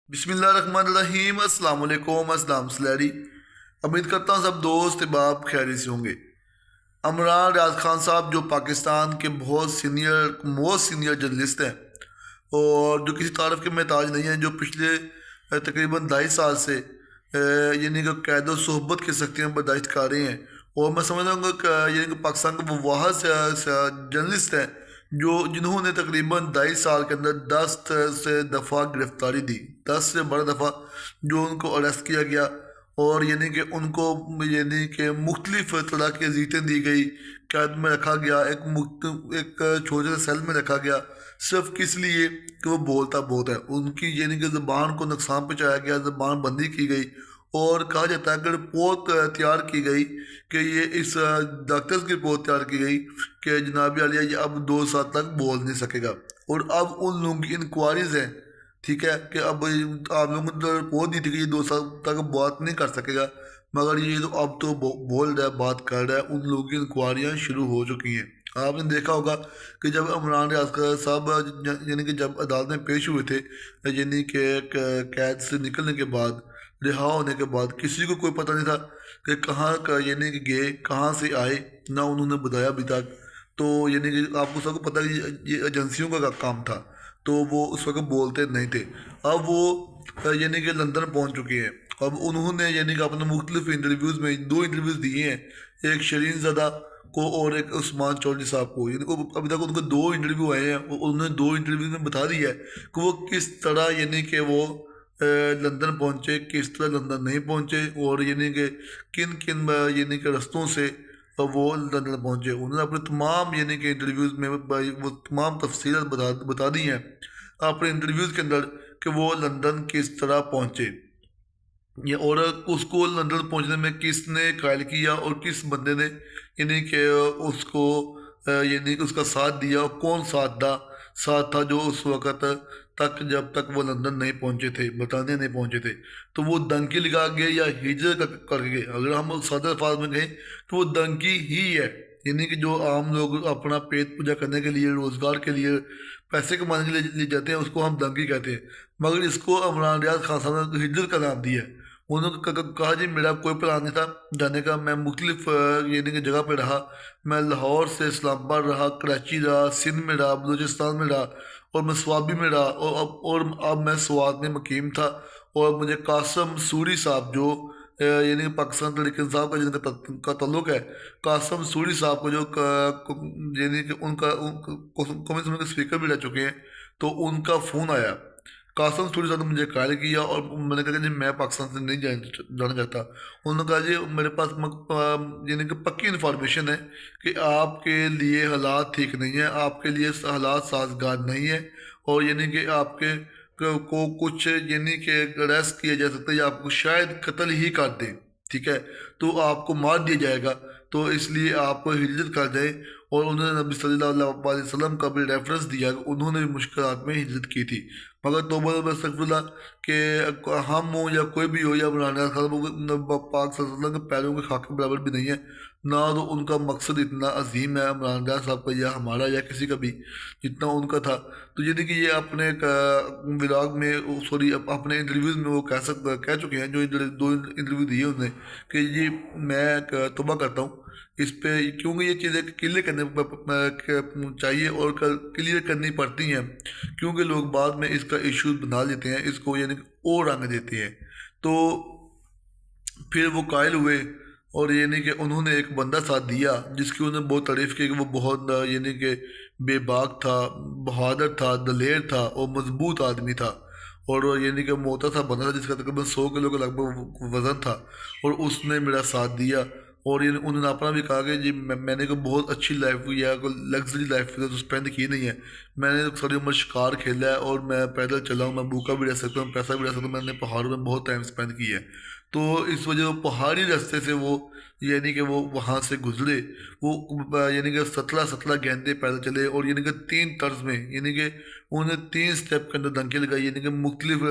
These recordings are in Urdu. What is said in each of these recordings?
بسم اللہ الرحمن الرحیم۔ السلام علیکم، السلام سلیری۔ امید کرتا ہوں سب دوست احباب خیریت سے ہوں گے۔ عمران ریاض خان صاحب جو پاکستان کے بہت موسٹ سینئر جرنلسٹ ہیں اور جو کسی تعارف کے محتاج نہیں ہیں، جو پچھلے تقریباً 2.5 سال سے یعنی کہ قید و صحبت کی سختیاں برداشت کر رہے ہیں، اور میں سمجھتا ہوں کہ یعنی کہ پاکستان کے وہ واحد جرنلسٹ ہیں جنہوں نے تقریباً 2.5 سال کے اندر 10 سے دفعہ گرفتاری دی، 10 سے 12 دفعہ جو ان کو اریسٹ کیا گیا، اور یعنی کہ ان کو یعنی کہ مختلف طرح کی اذیتیں دی گئی، قید میں رکھا گیا، ایک چھوٹے سے سیل میں رکھا گیا، صرف کس لیے کہ وہ بولتا بہت ہے۔ ان کی یعنی کہ زبان کو نقصان پہنچایا گیا، زبان بندی کی گئی، اور کہا جاتا ہے کہ رپورٹ تیار کی گئی کہ یہ اس ڈاکٹرز کی رپورٹ تیار کی گئی کہ جناب عالیہ یہ اب 2 سال تک بول نہیں سکے گا، اور اب ان لوگوں کی انکوائریز ہیں، ٹھیک ہے، کہ اب آپ لوگوں نے رپورٹ دی تھی کہ یہ 2 سال تک بات نہیں کر سکے گا، مگر یہ تو اب تو بول رہا ہے، بات کر رہا ہے۔ ان لوگوں کی انکوائریاں شروع ہو چکی ہیں۔ آپ نے دیکھا ہوگا کہ جب عمران ریاض صاحب یعنی کہ جب عدالت میں پیش ہوئے تھے، یعنی کہ قید سے نکلنے کے بعد، رہا ہونے کے بعد، کسی کو کوئی پتہ نہیں تھا کہ کہاں کا یعنی کہ گئے، کہاں سے آئے، نہ انہوں نے بتایا ابھی تک۔ تو یعنی کہ آپ کو سب کو پتہ ہے کہ یہ ایجنسیوں کا کام تھا، تو وہ اس وقت بولتے نہیں تھے۔ اب وہ یعنی کہ لندن پہنچ چکے ہیں۔ اب انہوں نے یعنی کہ اپنے مختلف انٹرویوز میں 2 انٹرویوز دیے ہیں، ایک شرین زدہ کو اور ایک عثمان چودھری صاحب کو، یعنی ابھی تک ان کو 2 انٹرویو آئے ہیں، اور انہوں نے 2 انٹرویوز میں بتا دیا ہے کہ وہ کس طرح یعنی کہ وہ لندن پہنچے، کس طرح لندن نہیں پہنچے، اور یعنی کہ کن کن یعنی کہ رستوں سے وہ لندن پہنچے۔ انہوں نے اپنے تمام یعنی کہ انٹرویوز میں وہ تمام تفصیلات بتا دی ہیں اپنے انٹرویوز کے اندر کہ وہ لندن کس طرح پہنچے، اور اس کو لندن پہنچنے میں کس نے قائل کیا، اور کس بندے نے یعنی کہ اس کو یعنی کہ اس کا ساتھ دیا، اور کون ساتھ تھا جو اس وقت تک جب تک وہ لندن نہیں پہنچے تھے، برطانیہ نہیں پہنچے تھے، تو وہ دنکی لگا گئے یا ہجرت کر گئے۔ اگر ہم سادہ الفاظ میں کہیں تو وہ دنکی ہی ہے، یعنی کہ جو عام لوگ اپنا پیٹ پوجا کرنے کے لیے، روزگار کے لیے، پیسے کمانے کے لیے جاتے ہیں، اس کو ہم دنکی کہتے ہیں، مگر اس کو عمران ریاض خان صاحب نے ہجرت کا نام دیا ہے۔ انہوں نے کہا جی میرا کوئی پلان نہیں تھا جانے کا، میں مختلف یعنی کہ جگہ پہ رہا، میں لاہور سے اسلام آباد رہا، کراچی رہا، سندھ میں رہا، بلوچستان میں رہا، اور میں سوابی میں رہا، اور اب میں سوات میں مقیم تھا، اور مجھے قاسم سوری صاحب جو یعنی کہ پاکستان تحریک انصاف کا جن کا تعلق ہے، قاسم سوری صاحب کو جو یعنی کہ ان کا قومی اسمبلی کے اسپیکر بھی رہ چکے ہیں، تو ان کا فون آیا۔ قاسم سوری صاحب نے مجھے قائل کیا، اور میں نے کہا کہ جی میں پاکستان سے نہیں جانا چاہتا۔ انہوں نے کہا جی میرے پاس یعنی کہ پکی انفارمیشن ہے کہ آپ کے لیے حالات ٹھیک نہیں ہیں، آپ کے لیے حالات سازگار نہیں ہیں، اور یعنی کہ آپ کے کو کچھ یعنی کہ اریسٹ کیا جا سکتا ہے، یا آپ کو شاید قتل ہی کر دیں، ٹھیک ہے، تو آپ کو مار دیا جائے گا، تو اس لیے آپ ہجرت کر جائیں۔ اور انہوں نے نبی صلی اللہ علیہ وسلم کا بھی ریفرنس دیا کہ انہوں نے بھی مشکلات میں ہجرت کی تھی، مگر توبہ استغفر اللہ کہ ہم ہوں یا کوئی بھی ہو، یا مولانا صاحب پاک صلی اللہ علیہ وسلم کے پیروں کے خاک کے برابر بھی نہیں ہے، نہ تو ان کا مقصد اتنا عظیم ہے عمران ریاض صاحب کا یا ہمارا یا کسی کا بھی جتنا ان کا تھا۔ تو یعنی کہ یہ اپنے ولاگ میں اپنے انٹرویوز میں وہ کہہ چکے ہیں، جو 2 انٹرویو دیے انہوں نے، کہ جی میں توبہ کرتا ہوں اس پہ، کیونکہ یہ چیزیں کلیئر کرنے چاہیے اور کلیئر کرنی پڑتی ہیں، کیونکہ لوگ بعد میں اس کا ایشوز بنا لیتے ہیں، اس کو یعنی کہ اور رنگ دیتے ہیں۔ تو پھر وہ قائل ہوئے، اور یعنی کہ انہوں نے ایک بندہ ساتھ دیا جس کی انہوں نے بہت تعریف کی کہ وہ بہت یعنی کہ بے باک تھا، بہادر تھا، دلیر تھا، اور مضبوط آدمی تھا، اور یعنی کہ موٹا سا بندہ تھا جس کا تقریباً 100 کلو کا لگ بھگ وزن تھا، اور اس نے میرا ساتھ دیا۔ اور یعنی انہوں نے اپنا بھی کہا کہ جی میں نے کوئی بہت اچھی لائف ہوئی ہے، کوئی لگژری لائف تو اسپینڈ کی نہیں ہے، میں نے ساری عمر شکار کھیلا ہے، اور میں پیدل چلا ہوں، میں بھوکا بھی رہ سکتا ہوں، پیسہ بھی رہ سکتا ہوں، میں نے پہاڑوں میں بہت ٹائم اسپینڈ کیا ہے۔ تو اس وجہ وہ پہاڑی راستے سے وہ یعنی کہ وہ وہاں سے گزرے، وہ یعنی کہ 17 گھنٹے پیدل چلے، اور یعنی کہ 3 طرز میں، یعنی کہ انہوں نے 3 سٹیپ کے اندر دھنکی لگائی، یعنی کہ مختلف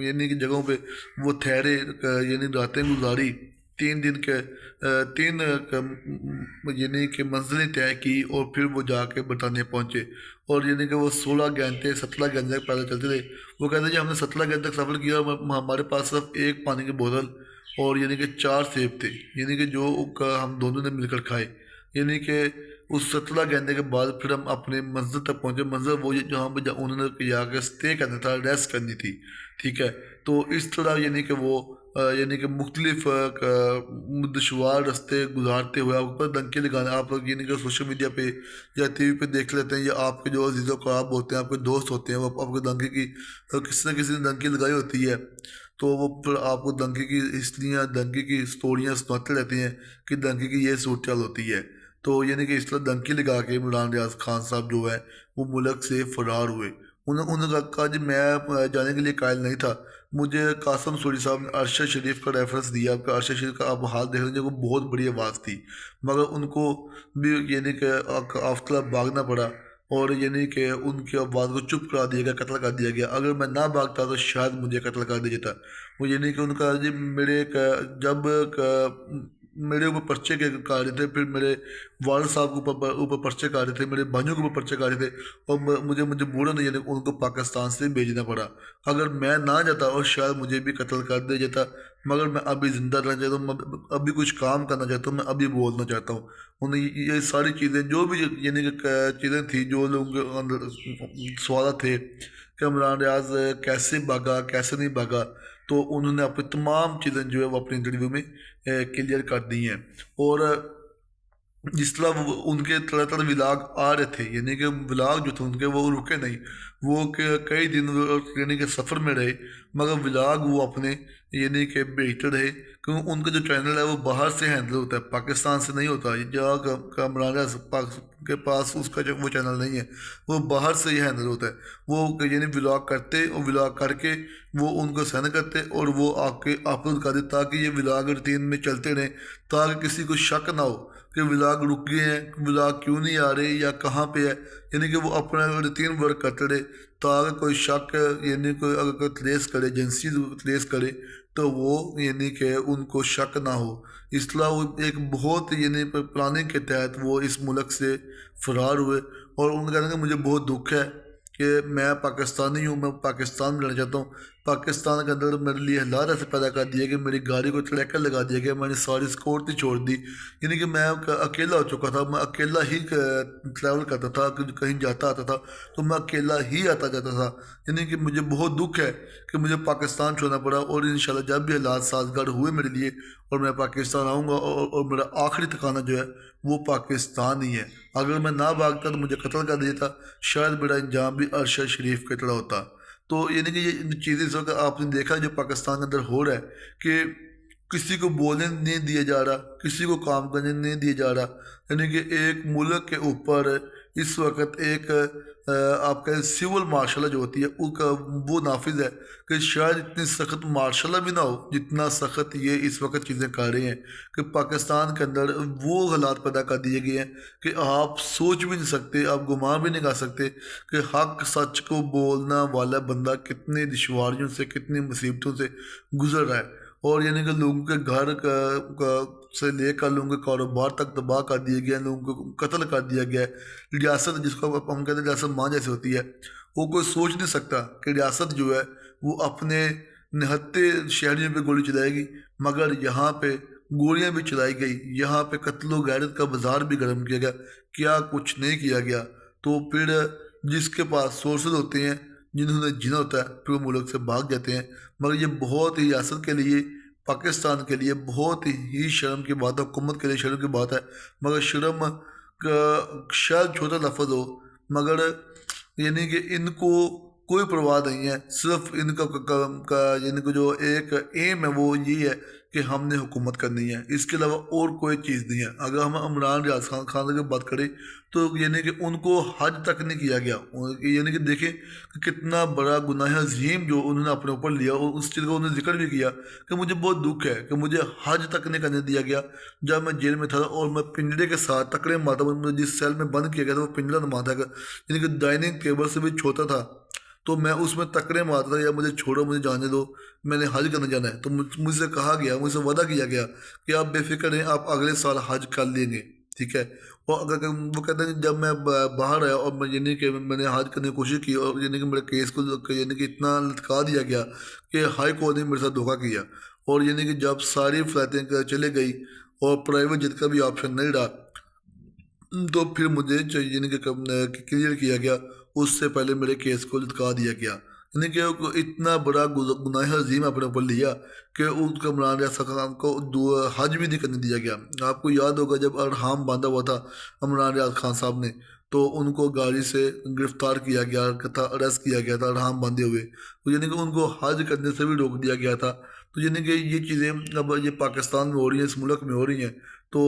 یعنی کہ جگہوں پہ وہ ٹھہرے، یعنی راتیں گزاری، تین یعنی کہ منزلیں طے کی اور پھر وہ جا کے برطانیہ پہنچے، اور یعنی کہ وہ 17 گھنٹے پیدل چلتے تھے۔ وہ کہتے ہیں ہم نے 17 گھنٹے تک سفر کیا اور ہمارے پاس صرف ایک پانی کی بوتل اور یعنی کہ 4 سیب تھے، یعنی کہ جو ہم دونوں نے مل کر کھائے۔ یعنی کہ اس 17 گھنٹے کے بعد پھر ہم اپنے منزل تک پہنچے۔ منزل وہ جہاں پہ انہوں نے جا کے اسٹے کرنا تھا، ریسٹ کرنی تھی، ٹھیک ہے۔ تو اس طرح یعنی کہ وہ یعنی کہ مختلف دشوار رستے گزارتے ہوئے آپ کو ڈنکی لگانا، آپ لوگ یعنی کہ سوشل میڈیا پہ یا ٹی وی پہ دیکھ لیتے ہیں، یا آپ کے جو عزیز و قراب ہوتے ہیں، آپ کے دوست ہوتے ہیں، وہ آپ کو ڈنکی کی کسی نہ کسی نے ڈنکی لگائی ہوتی ہے، تو وہ پھر آپ کو ڈنکی کی ہسٹریاں، ڈنکی کی اسٹوریاں سناتے رہتے ہیں کہ ڈنکی کی یہ صورتحال ہوتی ہے۔ تو یعنی کہ اس طرح ڈنکی لگا کے عمران ریاض خان صاحب جو ہے وہ ملک سے فرار ہوئے۔ انہوں نے کہا جی میں جانے کے لیے قائل نہیں تھا، مجھے قاسم سوری صاحب نے ارشد شریف کا ریفرنس دیا کہ ارشد شریف کا آپ حال دیکھ لیجیے، وہ بہت بڑی آواز تھی، مگر ان کو بھی یعنی کہ آفتہ بھاگنا پڑا، اور یعنی کہ ان کی آواز کو چپ کرا دیا گیا، قتل کر دیا گیا۔ اگر میں نہ بھاگتا تو شاید مجھے قتل کر دیا جاتا۔ وہ یعنی کہ ان کا جی جب میرے اوپر پرچے کاٹ رہے تھے، پھر میرے والد صاحب کے اوپر پرچے کاٹ رہے تھے، میرے بھائیوں کے اوپر پرچے کاٹ رہے تھے، اور مجھے مجبوراً یعنی ان کو پاکستان سے بھیجنا پڑا۔ اگر میں نہ جاتا اور شاید مجھے بھی قتل کر دیا جاتا، مگر میں ابھی زندہ رہنا چاہتا ہوں، میں ابھی کچھ کام کرنا چاہتا ہوں، میں ابھی بولنا چاہتا ہوں۔ انہیں یہ ساری چیزیں جو بھی یعنی کہ چیزیں تھیں، جو لوگوں کے اندر سوالات تھے کہ عمران ریاض کیسے بھاگا، کیسے نہیں بھاگا، تو انہوں نے اپنی تمام چیزیں جو ہے وہ اپنے انٹرویو میں کلیئر کر دی ہیں۔ اور جس طرح وہ ان کے طرح طرح ولاگ آ رہے تھے، یعنی کہ ولاگ جو تھے ان کے وہ رکے نہیں، وہ کئی دن یعنی کہ سفر میں رہے، مگر ولاگ وہ اپنے یعنی کہ بھیجتے رہے، کیونکہ ان کا جو چینل ہے وہ باہر سے ہینڈل ہوتا ہے، پاکستان سے نہیں ہوتا۔ جہاں عمران ریاض کے پاس اس کا جو وہ چینل نہیں ہے، وہ باہر سے ہی ہینڈل ہوتا ہے۔ وہ یعنی ولاگ کرتے اور ولاگ کر کے وہ ان کو سینڈ کرتے اور وہ آ کے اپلوڈ کر دیتے، تاکہ یہ ولاگ روٹین میں چلتے رہیں، تاکہ کسی کو شک نہ ہو کہ ولاگ رک گئے ہیں، ولاگ کیوں نہیں آ رہے یا کہاں پہ ہے۔ یعنی کہ وہ اپنا روٹین ورک کرتے رہے، تاکہ کوئی شک یعنی کوئی اگر کوئی ٹریس کرے، ایجنسی ٹریس کرے، تو وہ یعنی کہ ان کو شک نہ ہو۔ اس طرح وہ ایک بہت یعنی پلاننگ کے تحت وہ اس ملک سے فرار ہوئے، اور ان کا کہنا کہ مجھے بہت دکھ ہے کہ میں پاکستانی ہوں، میں پاکستان میں رہنا چاہتا ہوں۔ پاکستان کے اندر میرے لیے حالات ایسے پیدا کر دیے کہ میری گاڑی کو ٹریکر لگا دیا گیا، میں نے ساری سکورٹی چھوڑ دی، یعنی کہ میں اکیلا ہو چکا تھا، میں اکیلا ہی ٹریول کرتا تھا، کہیں جاتا آتا تھا تو میں اکیلا ہی آتا جاتا تھا۔ یعنی کہ مجھے بہت دکھ ہے کہ مجھے پاکستان چھوڑنا پڑا، اور انشاءاللہ جب بھی حالات سازگار ہوئے میرے لیے اور میں پاکستان آؤں گا، اور میرا آخری ٹھکانہ جو ہے وہ پاکستان ہی ہے۔ اگر میں نہ بھاگتا تو مجھے قتل کر دیا تھا، شاید میرا انجام بھی ارشد شریف کی طرح ہوتا۔ تو یعنی کہ یہ چیزیں اس وقت آپ نے دیکھا جو پاکستان کے اندر ہو رہا ہے کہ کسی کو بولنے نہیں دیا جا رہا، کسی کو کام کرنے نہیں دیا جا رہا، یعنی کہ ایک ملک کے اوپر اس وقت ایک آپ کا سول مارشل جو ہوتی ہے وہ نافذ ہے، کہ شاید اتنی سخت مارشل بھی نہ ہو جتنا سخت یہ اس وقت چیزیں کر رہے ہیں، کہ پاکستان کے اندر وہ حالات پیدا کر دیے گئے ہیں کہ آپ سوچ بھی نہیں سکتے، آپ گمان بھی نہیں کر سکتے کہ حق سچ کو بولنا والا بندہ کتنی دشواریوں سے، کتنی مصیبتوں سے گزر رہا ہے۔ اور یعنی کہ لوگوں کے گھر سے لے کر لوگوں کے کاروبار تک تباہ کر دیے گئے ہیں، لوگوں کو قتل کر دیا گیا ہے۔ ریاست جس کو ہم کہتے ہیں ریاست ماں جیسے ہوتی ہے، وہ کوئی سوچ نہیں سکتا کہ ریاست جو ہے وہ اپنے نہتے شہریوں پہ گولی چلائے گی، مگر یہاں پہ گولیاں بھی چلائی گئی، یہاں پہ قتل و غیرت کا بازار بھی گرم کیا گیا، کیا کچھ نہیں کیا گیا۔ تو پھر جس کے پاس سورسز ہوتے ہیں، جنہوں نے جنا ہوتا ہے، پھر وہ ملک سے بھاگ جاتے ہیں۔ مگر یہ بہت ہی ریاست کے لیے، پاکستان کے لیے بہت ہی شرم کی بات ہے، حکومت کے لیے شرم کی بات ہے، مگر شرم کا شاید چھوٹا لفظ ہو، مگر یعنی کہ ان کو کوئی پرواہ نہیں ہے، صرف ان کا یعنی کہ جو ایک ایم ہے وہ یہ ہے کہ ہم نے حکومت کرنی ہے، اس کے علاوہ اور کوئی چیز نہیں ہے۔ اگر ہم عمران ریاض خان کی بات کریں تو یعنی کہ ان کو حج تک نہیں کیا گیا، یعنی کہ دیکھیں کہ کتنا بڑا گناہ عظیم جو انہوں نے اپنے اوپر لیا، اور اس چیز کو انہوں نے ذکر بھی کیا کہ مجھے بہت دکھ ہے کہ مجھے حج تک نہیں کرنے دیا گیا جب میں جیل میں تھا، اور میں پنجرے کے ساتھ تکڑے مارتا، جس سیل میں بند کیا گیا تھا وہ پنجرا نما تھا، یعنی کہ ڈائننگ ٹیبل سے بھی چھوٹا تھا، تو میں اس میں ٹکرے مارتا تھا، یا مجھے چھوڑو، مجھے جانے دو، میں نے حج کرنے جانا ہے۔ تو مجھ سے کہا گیا، مجھ سے وعدہ کیا گیا کہ آپ بے فکر رہیں، آپ اگلے سال حج کر لیں گے، ٹھیک ہے۔ اور اگر وہ کہتے ہیں کہ جب میں باہر آیا اور میں یعنی کہ میں نے حج کرنے کی کوشش کی، اور یعنی کہ میرے کیس کو یعنی کہ اتنا لٹکا دیا گیا کہ ہائی کورٹ نے میرے ساتھ دھوکہ کیا، اور یعنی کہ جب ساری فلائٹیں چلے گئی اور پرائیویٹ جیٹ کا بھی آپشن نہیں رہا، تو پھر مجھے یعنی کہ کلیئر کیا گیا، اس سے پہلے میرے کیس کو لٹکا دیا گیا۔ یعنی کہ اتنا بڑا گناہ عظیم اپنے اوپر لیا کہ اس کو عمران ریاض خان کو حج بھی نہیں کرنے دیا گیا۔ آپ کو یاد ہوگا جب ارحام باندھا ہوا تھا عمران ریاض خان صاحب نے، تو ان کو گاڑی سے گرفتار کیا گیا تھا، اریسٹ کیا گیا تھا ارحام باندھے ہوئے، تو یعنی کہ ان کو حج کرنے سے بھی روک دیا گیا تھا۔ تو یعنی کہ یہ چیزیں اب یہ پاکستان میں ہو رہی ہیں، اس ملک میں ہو رہی ہیں، تو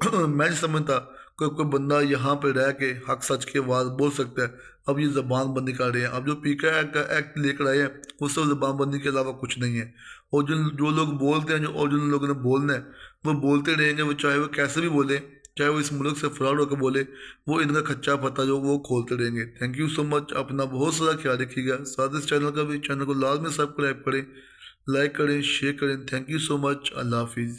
میں نہیں سمجھتا کوئی بندہ یہاں پہ رہ کے حق سچ کے آواز بول سکتا ہے۔ اب یہ زبان بندی کر رہے ہیں، اب جو پی کے آئی کا ایکٹ لے کر آئے ہیں، اس سے زبان بندی کے علاوہ کچھ نہیں ہے۔ اور جو لوگ بولتے ہیں، اور جن لوگوں نے بولنا ہے وہ بولتے رہیں گے، وہ چاہے وہ کیسے بھی بولے، چاہے وہ اس ملک سے فرار ہو کے بولے، وہ ان کا کچا پتہ جو وہ کھولتے رہیں گے۔ تھینک یو سو مچ، اپنا بہت سارا خیال رکھیے گا، ساتھ اس چینل کا بھی، چینل کو لازمی سبسکرائب کریں، لائک کریں، شیئر کریں۔ تھینک یو سو مچ، اللہ حافظ۔